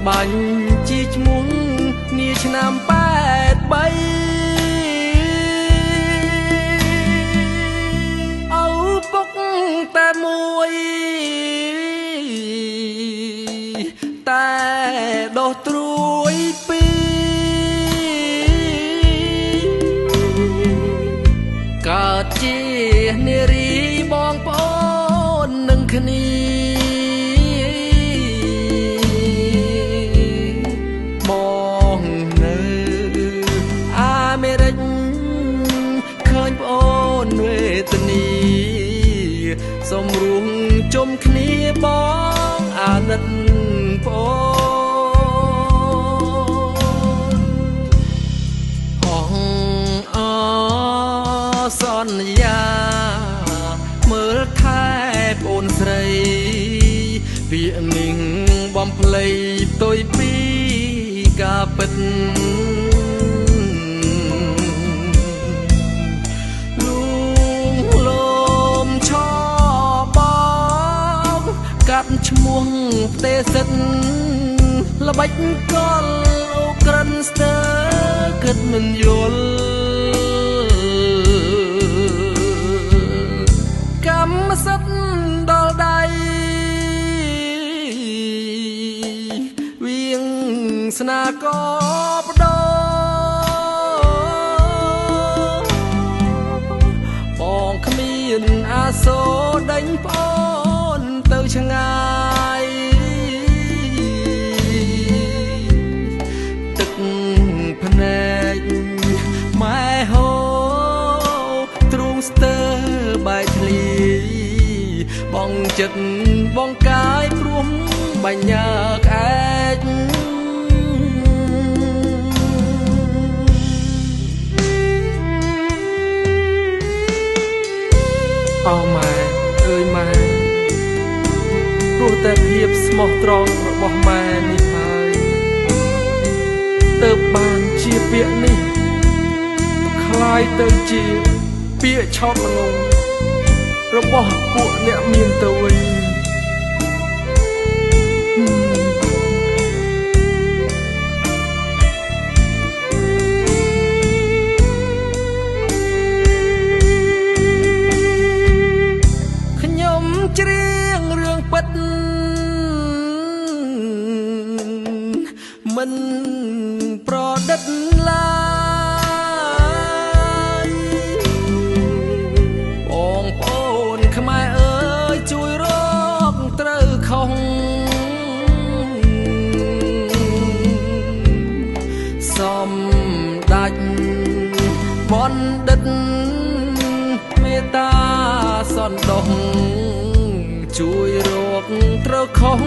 បាញ់ជីឈ្មោះនាឆ្នាំ83ឪពុកតែមួយតែដោះត្រួយពីកើតជានារីបងប្អូននឹងគ្នាមកនៅអាមេរិកឃើញប្អូនវេទនីសូមរួមជុំគ្នាបងអាណិតប្អូនអអសន្យាមើលថែប្អូនស្រីពាក្យនេះបំភ្លៃផ្ទុយពីការពិតលួងលោមឆបងកាត់ឈ្មោះផ្ទេសិតល្បិចកលអូក្រិនស្ទើគិតមិនយល់កម្មសិទ្ធិដល់ដៃវាងស្នាក៏បដោបងគ្មានអាសូរដេញប្អូនទៅឆ្ងាយទឹកភ្នែកម៉ែហូទ្រូងស្ទើបែកធ្លាយបងចិត្តបងកាយព្រមបញ្ញាក្អែកអោម៉ែអើយម៉ែព្រោះតែភាពស្មោះត្រង់របស់ម៉ែនេះហើយទើបបានជាពាក្យនេះคล้ายទៅជាពាក្យឆោតល្ងងរបស់ពួកអ្នកមានទៅវិញខ្ញុំច្រៀងរឿងពិតមិនប្រឌិតឡើយបងប្អូនខ្មែរអើយជួយរកត្រូវខុសសំដាច់បណ្ឌិតមេត្តាសន្តោសជួយរកត្រូវខុស